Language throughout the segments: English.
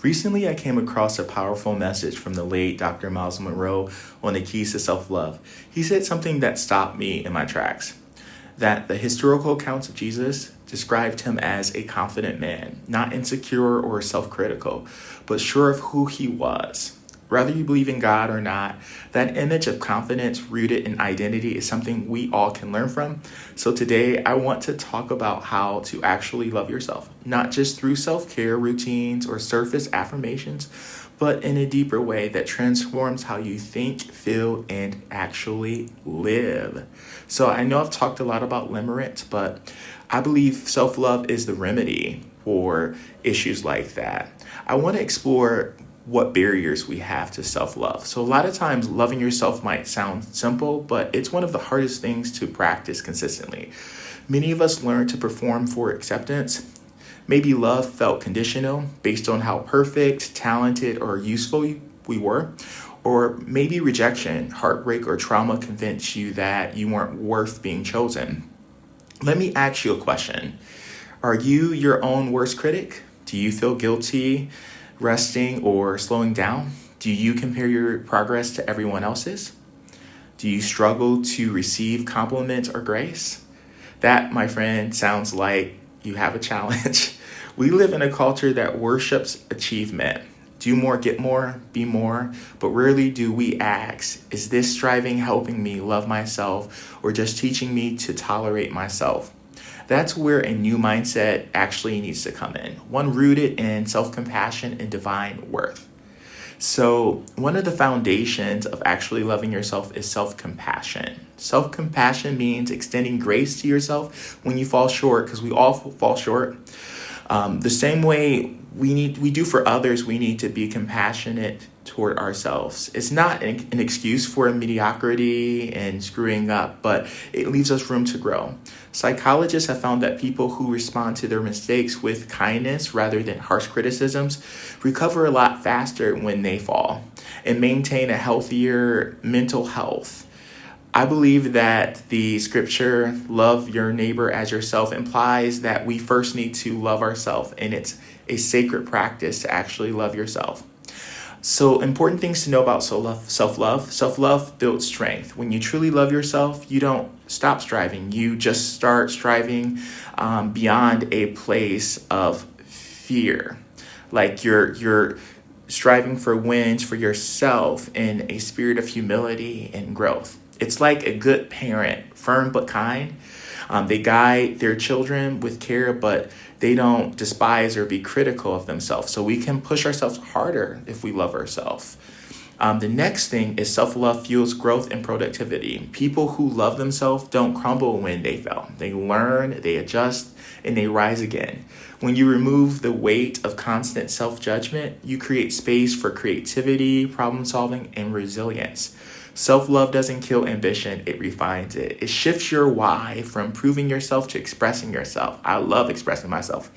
Recently, I came across a powerful message from the late Dr. Myles Monroe on the keys to self love. He said something that stopped me in my tracks, that the historical accounts of Jesus described him as a confident man, not insecure or self critical, but sure of who he was. Whether you believe in God or not, that image of confidence rooted in identity is something we all can learn from. So today, I want to talk about how to actually love yourself, not just through self-care routines or surface affirmations, but in a deeper way that transforms how you think, feel, and actually live. So I know I've talked a lot about limerence, but I believe self-love is the remedy for issues like that. I want to explore what barriers we have to self-love. So a lot of times loving yourself might sound simple, but it's one of the hardest things to practice consistently. Many of us learn to perform for acceptance. Maybe love felt conditional based on how perfect, talented, or useful we were. Or maybe rejection, heartbreak, or trauma convinced you that you weren't worth being chosen. Let me ask you a question. Are you your own worst critic? Do you feel guilty resting or slowing down? Do you compare your progress to everyone else's? Do you struggle to receive compliments or grace? That, my friend, sounds like you have a challenge. We live in a culture that worships achievement. Do more, get more, be more, but rarely do we ask, is this striving helping me love myself or just teaching me to tolerate myself? That's where a new mindset actually needs to come in, one rooted in self-compassion and divine worth. So one of the foundations of actually loving yourself is self-compassion. Self-compassion means extending grace to yourself when you fall short, because we all fall short. The same way we do for others, we need to be compassionate toward ourselves. It's not an excuse for mediocrity and screwing up, but it leaves us room to grow. Psychologists have found that people who respond to their mistakes with kindness rather than harsh criticisms recover a lot faster when they fall and maintain a healthier mental health. I believe that the scripture, love your neighbor as yourself, implies that we first need to love ourselves, and it's a sacred practice to actually love yourself. So important things to know about self-love. Self-love builds strength. When you truly love yourself, you don't stop striving. You just start striving beyond a place of fear. Like you're striving for wins for yourself in a spirit of humility and growth. It's like a good parent, firm but kind. They guide their children with care, but they don't despise or be critical of themselves. So we can push ourselves harder if we love ourselves. The next thing is self-love fuels growth and productivity. People who love themselves don't crumble when they fail. They learn, they adjust, and they rise again. When you remove the weight of constant self-judgment, you create space for creativity, problem solving, and resilience. Self-love doesn't kill ambition, it refines it. It shifts your why from proving yourself to expressing yourself. I love expressing myself.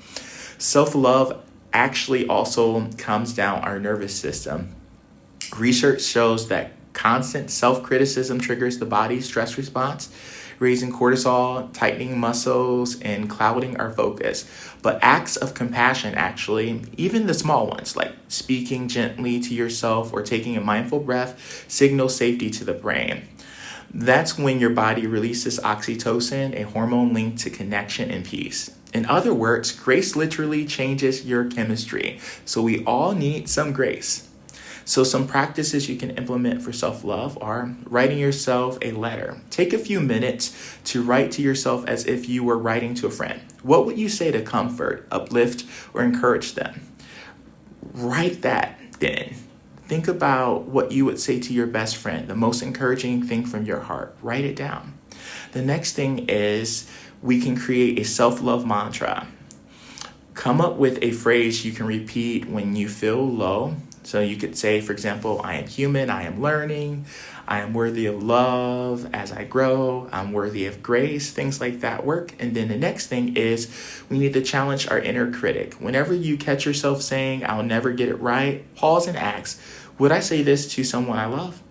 Self-love actually also calms down our nervous system. Research shows that constant self-criticism triggers the body's stress response, raising cortisol, tightening muscles, and clouding our focus. But acts of compassion, actually, even the small ones, like speaking gently to yourself or taking a mindful breath, signal safety to the brain. That's when your body releases oxytocin, a hormone linked to connection and peace. In other words, grace literally changes your chemistry. So we all need some grace. So some practices you can implement for self-love are writing yourself a letter. Take a few minutes to write to yourself as if you were writing to a friend. What would you say to comfort, uplift, or encourage them? Write that then. Think about what you would say to your best friend, the most encouraging thing from your heart. Write it down. The next thing is we can create a self-love mantra. Come up with a phrase you can repeat when you feel low. So you could say, for example, I am human, I am learning, I am worthy of love as I grow, I'm worthy of grace, things like that work. And then the next thing is we need to challenge our inner critic. Whenever you catch yourself saying, I'll never get it right, pause and ask, would I say this to someone I love?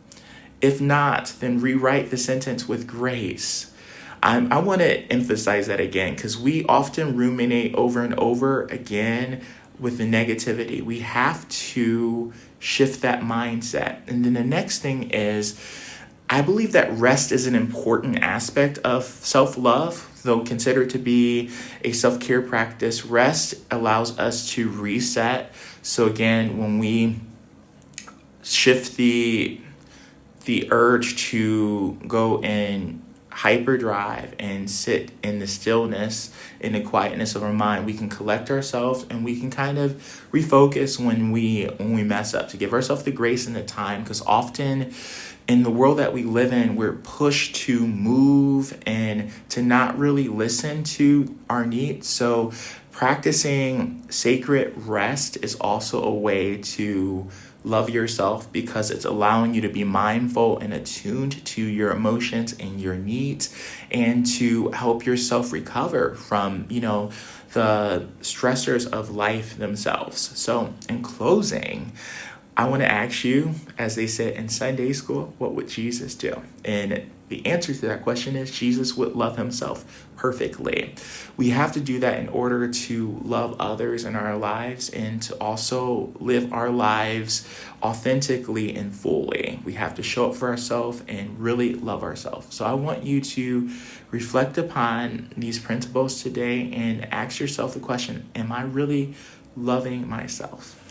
If not, then rewrite the sentence with grace. I want to emphasize that again because we often ruminate over and over again with the negativity. We have to shift that mindset. And then the next thing is, I believe that rest is an important aspect of self-love, though considered to be a self-care practice. Rest allows us to reset. So again, when we shift the urge to go in hyperdrive and sit in the stillness, in the quietness of our mind, we can collect ourselves and we can kind of refocus when we mess up, to give ourselves the grace and the time, because often in the world that we live in, we're pushed to move and to not really listen to our needs. So practicing sacred rest is also a way to love yourself, because it's allowing you to be mindful and attuned to your emotions and your needs, and to help yourself recover from, the stressors of life themselves. So in closing, I want to ask you, as they said in Sunday school, what would Jesus do? And the answer to that question is Jesus would love himself perfectly. We have to do that in order to love others in our lives and to also live our lives authentically and fully. We have to show up for ourselves and really love ourselves. So I want you to reflect upon these principles today and ask yourself the question, am I really loving myself?